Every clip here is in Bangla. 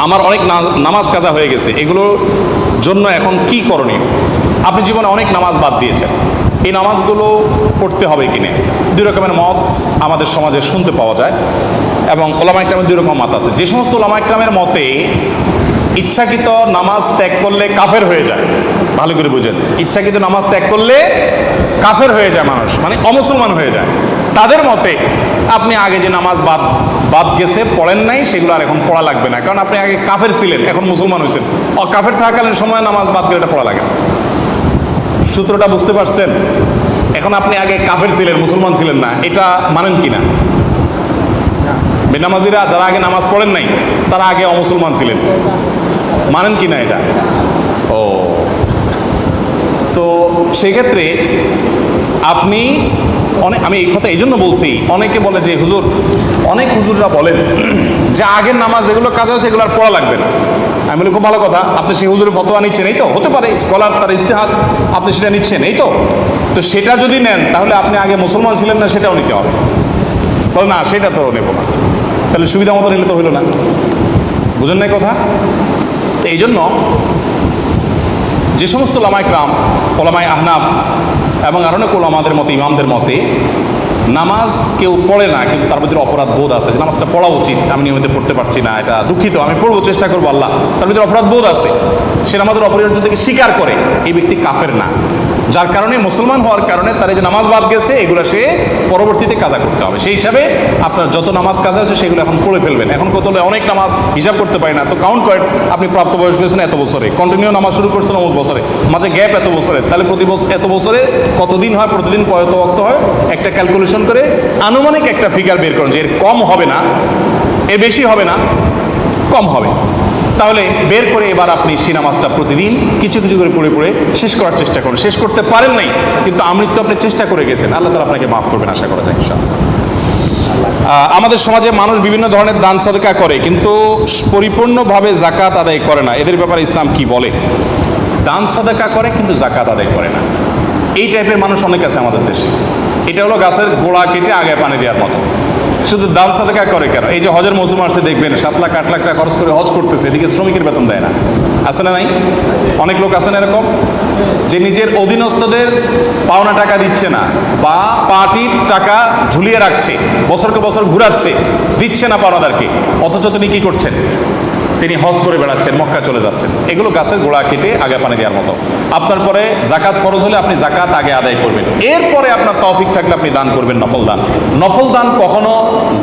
আমার অনেক নামাজ কাজা হয়ে গেছে, এগুলোর জন্য এখন কি করণীয়? আপনি জীবনে অনেক নামাজ বাদ দিয়েছেন, এই নামাজগুলো পড়তে হবে কিনা? দুই রকমের মত আমাদের সমাজে শুনতে পাওয়া যায়, এবং ওলামা ইকরামের দুই রকম মত আছে। যে সমস্ত ওলামা ইকরামের মতে ইচ্ছাকৃত নামাজ ত্যাগ করলে কাফের হয়ে যায়, ভালো করে বুঝেন, ইচ্ছাকৃত নামাজ ত্যাগ করলে কাফের হয়ে যায় মানুষ, মানে অমুসলমান হয়ে যায়। তাদের মতে আপনি আগে যে নামাজ বাদ গেছে, পড়েন নাই, সেগুলো আর এখন পড়া লাগবে না, কারণ আপনি আগে কাফের ছিলেন, এখন মুসলমান হয়েছেন। কাফের থাকাকালীন সময় নামাজ বাদ গেলে এটা পড়া লাগে না। সূত্রটা বুঝতে পারছেন? এখন আপনি আগে কাফের ছিলেন, মুসলমান ছিলেন না, এটা মানেন কিনা? বেনামাজিরা যারা আগে নামাজ পড়েন নাই, তারা আগে অমুসলমান ছিলেন, মানেন কিনা এটা? ও, তো সেক্ষেত্রে আপনি আমি এই কথা এই জন্য বলছি, অনেকে বলে যে হুজুর, অনেক হুজুররা বলেন যে আগের নামাজ যেগুলো কাজ আছে সেগুলো আর পড়া লাগবে না। আমি বলি খুব ভালো কথা, আপনি সেই হুজুরের ফতোয়া নিচ্ছেন, এই তো হতে পারে স্কলার তার ইজতিহাদ, আপনি সেটা নিচ্ছেন, এই তো সেটা যদি নেন তাহলে আপনি আগে মুসলমান ছিলেন না সেটাও নিতে হবে। বলে না, সেটা তো নেব না, তাহলে সুবিধা মতো নিলে তো হইল না। বুঝেন নাই কথা? তো এই জন্য যে সমস্ত ওলামায়ে কেরাম, ওলামায়ে আহনাফ এবং আরো অনেক ওলামাদের মতে, ইমামদের মতে নামাজ কেউ পড়ে না কিন্তু তার ভিতরে অপরাধ বোধ আছে যে নামাজটা পড়া উচিত, আমি নিয়মিত পড়তে পারছি না, এটা দুঃখিত, আমি পড়বো, চেষ্টা করবো, আল্লাহ, তার ভিতরে অপরাধ বোধ আছে, সে নামাজের অপরিহার্য থেকে স্বীকার করে, এই ব্যক্তি কাফের না। যার কারণে মুসলমান হওয়ার কারণে তার এই যে নামাজ বাদ গেছে, এগুলো সে পরবর্তীতে কাজা করতে হবে। সেই হিসাবে আপনার যত নামাজ কাজা আছে সেগুলো এখন পড়ে ফেলবেন। এখন কত অনেক নামাজ হিসাব করতে পারি না, তো কাউন্ট করেন আপনি প্রাপ্তবয়স্ক হয়েছেন এত বছরে, কন্টিনিউ নামাজ শুরু করছেন অমুক বছরে, মাঝে গ্যাপ এত বছরে, তাহলে প্রতি বছর এত বছরে কতদিন হয়, প্রতিদিন কত ওয়াক্ত হয়, একটা ক্যালকুলেশন করে আনুমানিক একটা ফিগার বের করুন যে এর কম হবে না, এর বেশি হবে না, কম হবে। তাহলে বের করে এবার আপনি সেই নামাজটা প্রতিদিন কিছু কিছু করে পড়ে পড়ে শেষ করার চেষ্টা করুন। শেষ করতে পারেন নাই কিন্তু আমৃত্যু আপনি চেষ্টা করে গেছেন, আল্লাহ তাআলা আপনাকে মাফ করবেন, আশা করা যায় ইনশাআল্লাহ। আমাদের সমাজে মানুষ বিভিন্ন ধরনের দান সাদকা করে কিন্তু পরিপূর্ণভাবে যাকাত আদায় করে না, এদের ব্যাপারে ইসলাম কি বলে? দান সাদকা করে কিন্তু যাকাত আদায় করে না, এই টাইপের মানুষ অনেক আছে আমাদের দেশে। এটা হলো গাছের গোড়া কেটে আগে পানি দেওয়ার মতো, শুধু দান সাদকা করে কেন? এই যে হজের মৌসুম আসছে, দেখবেন 7 লাখ 8 লাখ টাকা খরচ করে হজ করতেছে, এদিকে শ্রমিকের বেতন দেয় না, আছে না নাই? অনেক লোক আছেন এরকম যে নিজের অধীনস্থদের পাওনা টাকা দিচ্ছে না, বা পার্টির টাকা ঝুলিয়ে রাখছে, বছরকে বছর ঘুরাচ্ছে, দিচ্ছে না পাওনাদারকে, অথচ তিনি কি করছেন? তিনি হজ করে বেড়াচ্ছেন, মক্কা চলে যাচ্ছেন। এগুলো গাছের গোড়া কেটে আগে পানি দেওয়ার মতো। আপনার পরে জাকাত ফরজ হলে আপনি জাকাত আগে আদায় করবেন, এরপরে আপনার তৌফিক থাকলে আপনি দান করবেন নফল দান। নফল দান কখনো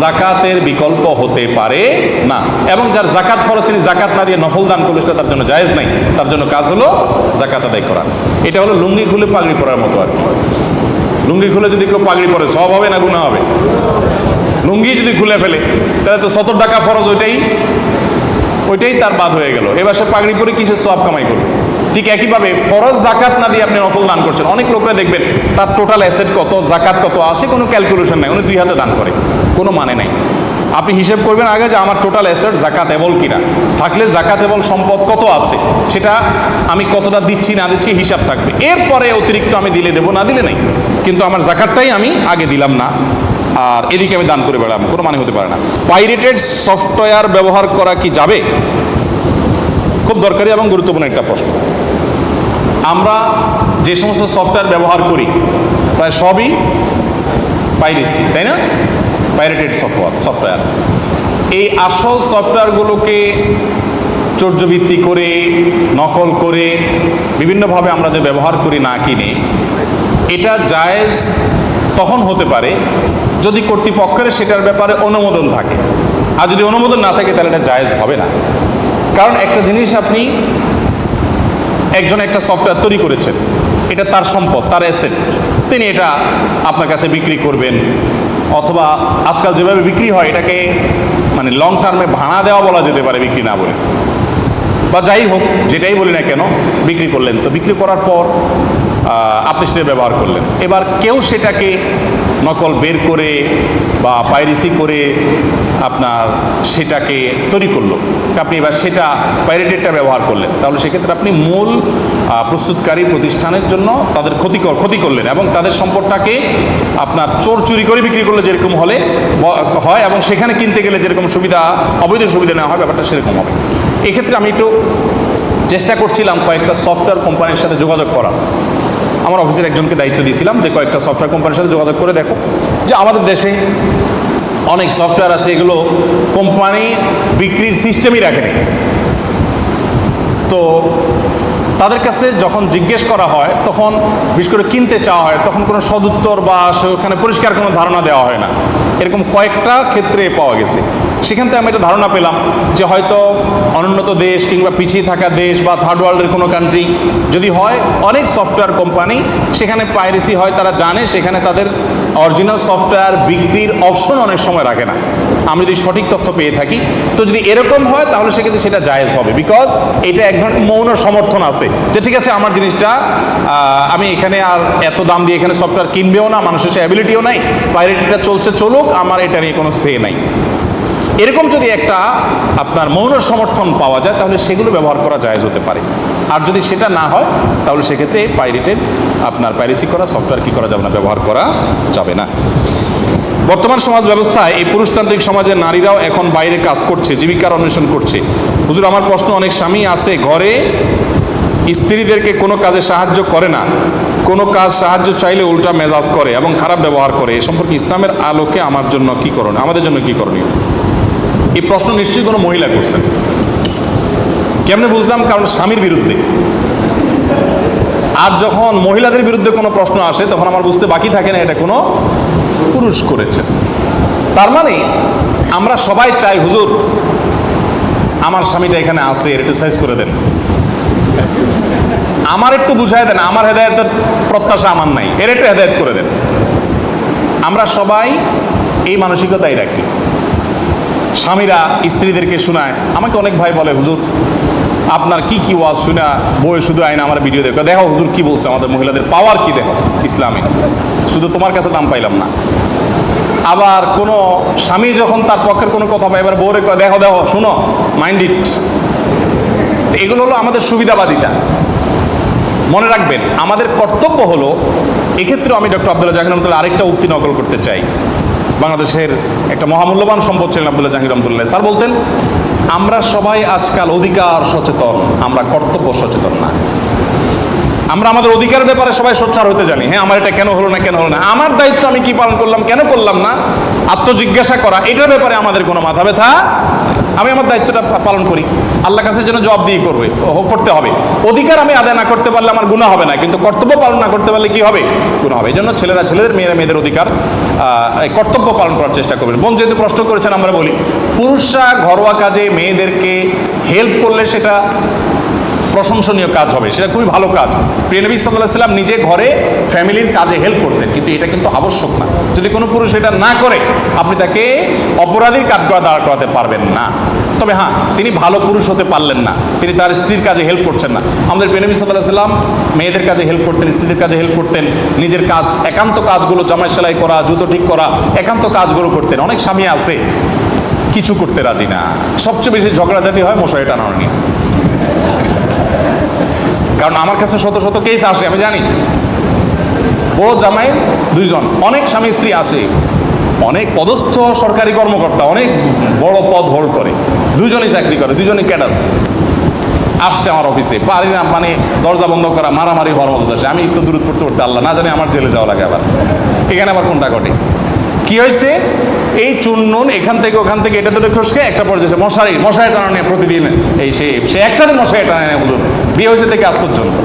জাকাতের বিকল্প হতে পারে না, এবং যার জাকাত ফরজ তিনি জাকাত না দিয়ে নফল দান করলে সেটা তার জন্য জায়েজ নাই, তার জন্য কাজ হলো জাকাত আদায় করা। এটা হলো লুঙ্গি খুলে পাগড়ি পরার মতো আর কি। লুঙ্গি খুলে যদি কেউ পাগড়ি পরে সওয়াব হবে না গুনাহ হবে? লুঙ্গি যদি খুলে ফেলে তাহলে তো 70 টাকা ফরজ, ওইটাই তার বাদ হয়ে গেল, এবার সে পাগড়ি পরে কিসের সওয়াব কামাই করবে? ঠিক একইভাবে ফরজ জাকাত না দিয়ে আপনি নফল দান করছেন। অনেক লোকরা দেখবেন তার টোটাল অ্যাসেট কত, জাকাত কত আসে, কোনো ক্যালকুলেশন নাই, উনি 2 হাতে দান করে, কোনো মানে নাই। আপনি হিসেব করবেন আগে যে আমার টোটাল অ্যাসেট জাকাত এবল কিনা, থাকলে জাকাত এবল সম্পদ কত আছে, সেটা আমি কতটা দিচ্ছি না দিচ্ছি হিসাব থাকবে, এরপরে অতিরিক্ত আমি দিলে দেবো, না দিলে নাই, কিন্তু আমার জাকাতটাই আমি আগে দিলাম না, আর এদিকে আমি দান করে বেড়ালাম, কোনো মানে হতে পারে না। পাইরেটেড সফটওয়্যার ব্যবহার করা কি যাবে? খুব দরকারি এবং গুরুত্বপূর্ণ একটা প্রশ্ন। আমরা যে সমস্ত সফটওয়্যার ব্যবহার করি প্রায় সবই পাইরেসি, তাই না? Pirated software. এই আসল সফটওয়্যারগুলোকে চর্যবৃত্তি করে, নকল করে, বিভিন্নভাবে আমরা যে ব্যবহার করি না কিনে, এটা জায়েজ তখন হতে পারে যদি কর্তৃপক্ষের সেটার ব্যাপারে অনুমোদন থাকে, আর যদি অনুমোদন না থাকে তাহলে এটা জায়েজ হবে না। কারণ একটা জিনিস, আপনি একজন একটা সফটওয়্যার তৈরি করেছেন, এটা তার সম্পদ, তার অ্যাসেট, তিনি এটা আপনার কাছে বিক্রি করবেন, অথবা আজকাল যেভাবে বিক্রি হয় এটাকে মানে লং টার্মে ভাড়া দেওয়া বলা যেতে পারে, বিক্রি না বলে, বা যাই হোক যেটাই বলি না কেন, বিক্রি করলেন। তো বিক্রি করার পর আপনি সেটা ব্যবহার করলেন, এবার কেউ সেটাকে নকল বের করে বা পাইরেসি করে আপনার সেটাকে তৈরি করলো, আপনি এবার সেটা পাইরেটেডটা ব্যবহার করলেন, তাহলে সেক্ষেত্রে আপনি মূল প্রস্তুতকারী প্রতিষ্ঠানের জন্য তাদের ক্ষতি করলেন, এবং তাদের সম্পদটাকে আপনার চোর চুরি করে বিক্রি করলে যেরকম হয়, এবং সেখানে কিনতে গেলে যেরকম সুবিধা, অবৈধ সুবিধা নেওয়া হয়, ব্যাপারটা সেরকম হবে। এক্ষেত্রে আমি একটু চেষ্টা করছিলাম কয়েকটা সফটওয়্যার কোম্পানির সাথে যোগাযোগ করা। আমার অফিসের একজনকে দায়িত্ব দিয়েছিলাম যে কয়েকটা সফটওয়্যার কোম্পানির সাথে যোগাযোগ করে দেখো যে আমাদের দেশে অনেক সফটওয়্যার আছে, এগুলো কোম্পানি বিক্রির সিস্টেমই রাখেনি। তো তাদের কাছে যখন জিজ্ঞেস করা হয়, তখন বিশেষ করে কিনতে চাওয়া হয়, তখন কোনো সদুত্তর বা সেখানে পরিষ্কার কোনো ধারণা দেওয়া হয় না। এরকম কয়েকটা ক্ষেত্রে পাওয়া গেছে। সেখান থেকে আমি একটা ধারণা পেলাম যে হয়তো অনুন্নত দেশ কিংবা পিছিয়ে থাকা দেশ বা থার্ড ওয়ার্ল্ডের কোনো কান্ট্রি যদি হয়, অনেক সফটওয়্যার কোম্পানি সেখানে পাইরেসি হয়, তারা জানে সেখানে তাদের অরিজিনাল সফটওয়্যার বিক্রির অপশন অনেক সময় রাখে না। আমি যদি সঠিক তথ্য পেয়ে থাকি, তো যদি এরকম হয় তাহলে সেক্ষেত্রে সেটা জায়েজ হবে, বিকজ এটা এক ধরনের মৌন সমর্থন আছে যে ঠিক আছে আমার জিনিসটা আমি এখানে আর এত দাম দিয়ে এখানে সফটওয়্যার কিনবেও না, মানুষের সে অ্যাবিলিটিও নাই, পাইরেটিটা চলছে চলুক, আমার এটা নিয়ে কোনো সে নাই। এরকম যদি একটা আপনার মৌন সমর্থন পাওয়া যায় তাহলে সেগুলো ব্যবহার করা জায়েজ হতে পারে। আর যদি সেটা না হয় তাহলে সেক্ষেত্রে পাইরেটেড আপনার পাইরেসি করা সফটওয়্যার কী করা যাবে না, ব্যবহার করা যাবে না। বর্তমান সমাজ ব্যবস্থায় এই পুরুষতান্ত্রিক সমাজে নারীরাও এখন বাইরে কাজ করছে, জীবিকার অন্বেষণ করছে। হুজুর, আমার প্রশ্ন, অনেক স্বামী আছে ঘরে স্ত্রীদেরকে কোনো কাজে সাহায্য করে না, কোনো কাজ সাহায্য চাইলে উল্টা মেজাজ করে এবং খারাপ ব্যবহার করে। এ সম্পর্কে ইসলামের আলোকে আমার জন্য কি করণীয়, আমাদের জন্য কি করণীয়? এই প্রশ্ন নিশ্চয়ই কোনো মহিলা করছেন। কেমনে বুঝলাম? কারণ স্বামীর বিরুদ্ধে। আর যখন মহিলাদের বিরুদ্ধে কোনো প্রশ্ন আসে তখন আমার বুঝতে বাকি থাকে না এটা কোনো পুরুষ করেছে। তার মানে আমরা সবাই চাই হুজুর আমার স্বামীটা এখানে আছে, এর একটু সাইজ করে দেন, আমার একটু বুঝাই দেন, আমার হেদায়েতের প্রত্যাশা আমার নাই, এর একটু হেদায়েত করে দেন। আমরা সবাই এই মানসিকতাই রাখি। স্বামীরা স্ত্রীদেরকে শোনায়। আমাকে অনেক ভাই বলে হুজুর আপনার কি কি ওয়াজ শুনা বই শুধু আইন আমার ভিডিও দেখো, দেখো হুজুর কি বলছে, আমাদের মহিলাদের পাওয়ার কি দেখো ইসলামে, শুধু তোমার কাছে দাম পাইলাম না। আবার কোনো স্বামী যখন তার পক্ষের কোনো কথা পায় এবার বউরে কয় দেখো দেখো শুনো, মাইন্ড ইট। এগুলো হলো আমাদের সুবিধাবাদিতা। মনে রাখবেন আমাদের কর্তব্য হলো, এক্ষেত্রেও আমি ডক্টর আব্দুল্লাহ জাহির রহমতুল্লাহ আরেকটা উক্তি নকল করতে চাই। বাংলাদেশের একটা মহামূল্যবান সম্পদ ছিলেন আব্দুল্লাহ জাহির রহমতুল্লাহ। স্যার বলতেন আমরা সবাই আজকাল অধিকার সচেতন, আমরা কর্তব্য সচেতন না। আমরা আমাদের অধিকারের ব্যাপারে সবাই সোচ্চার হতে জানি, হ্যাঁ আমার এটা কেন হলো না, কেন হলো না, আমার দায়িত্ব আমি কি পালন করলাম, কেন করলাম না, আত্মজিজ্ঞাসা করা, এটার ব্যাপারে আমাদের কোনো মাথা ব্যথা। আমি আমার দায়িত্বটা পালন করি, আল্লাহ কাছের জন্য জবাব দিয়ে করতে হবে। অধিকার আমি আদায় না করতে পারলে আমার গুনাহ হবে না, কিন্তু কর্তব্য পালন না করতে পারলে কি হবে, গুনাহ হবে। এই জন্য ছেলেরা ছেলেদের, মেয়েরা মেয়েদের অধিকার কর্তব্য পালন করার চেষ্টা করবেন। বোন যেহেতু প্রশ্ন করেছেন, আমরা বলি পুরুষরা ঘরোয়া কাজে মেয়েদেরকে হেল্প করলে সেটা প্রশংসনীয় কাজ হবে, সেটা খুবই ভালো কাজ। প্রিয় নবী সাল্লাল্লাহু আলাইহি ওয়াসাল্লাম নিজে ঘরে ফ্যামিলির কাজে হেল্প করতেন, কিন্তু এটা কিন্তু আবশ্যক না। যদি কোনো পুরুষ এটা না করে আপনি তাকে অপরাধীর কাঠগড়ায় দাঁড় করাতে পারবেন না। তবে হ্যাঁ, তিনি ভালো পুরুষ হতে পারলেন না, তিনি তার স্ত্রীর কাজে হেল্প করছেন না। আমাদের প্রিয় নবী সাল্লাল্লাহু আলাইহি ওয়াসাল্লাম মেয়েদের কাজে হেল্প করতেন, স্ত্রীদের কাজে হেল্প করতেন, নিজের কাজ একান্ত কাজগুলো, জামাই সেলাই করা, জুতো ঠিক করা, একান্ত কাজগুলো করতেন। অনেক স্বামী আছে কিছু করতে রাজি না, সবচেয়ে বেশি ঝগড়াঝাটি হয় মশারি টানানো নিয়ে। কারণ আমার কাছে শত শত কেস আসে, আমি জানি ও জামাই দুইজন, অনেক স্বামী স্ত্রী আসে, অনেক পদস্থ সরকারি কর্মকর্তা, অনেক বড় পদ হোল্ড করে, দুজনেই চাকরি করে, দুজনেই ক্যাডার, আসছে আমার অফিসে, পারি না মানে দরজা বন্ধ করা, মারামারি হওয়ার মতো আসে। আমি একটু দূরত পড়তে পড়তে আল্লাহ না জানি আমার জেলে যাওয়া লাগে। আবার এখানে আবার কোনটা ঘটে, কি হয়েছে, এই চুননুন এখান থেকে ওখান থেকে এটা তো খসকে একটা পর্যায়ে মশারি টানা নিয়ে প্রতিদিন এই সে একটা দিন মশারি টানা নেয় হুজুর, বিয়ে হয়েছে থেকে আজ পর্যন্ত।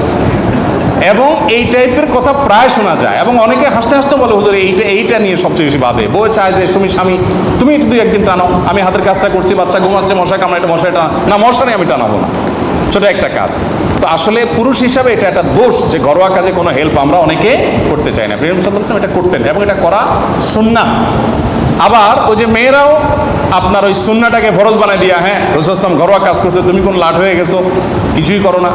এবং এই টাইপের কথা প্রায় শোনা যায়, এবং অনেকে হাসতে হাসতে বলে হুজুর এইটা নিয়ে সবচেয়ে বেশি বাদে। বউ চায় যে তুমি স্বামী তুমি একটু 2-1 দিন টানো, আমি হাতের কাজটা করছি, বাচ্চা ঘুমাচ্ছে, মশা কামড়ায়, মশারি টানা না, মশারি আমি টানাবো না, ছোট একটা কাজ। তো আসলে পুরুষ হিসাবে এটা একটা দোষ যে ঘরোয়া কাজে কোনো হেল্প আমরা অনেকে করতে চাই না। প্রিয় নবী সাল্লাল্লাহু আলাইহি ওয়াসাল্লাম এটা করতেন এবং এটা করা সুন্নাহ। আবার ওই যে মেয়েরাও আপনার ওই সুন্নাহটাকে ফরজ বানায় দিয়া, হ্যাঁ রাসূল সাল্লাল্লাহু আলাইহি ওয়াসাল্লাম ঘরোয়া কাজ করছে, তুমি কোন লাট হয়ে গেছো, কিছুই করো না,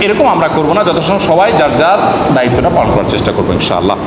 এরকম আমরা করবো না। যত সময় সবাই যার যার দায়িত্বটা পালন করার চেষ্টা করবো ইনশাআল্লাহ।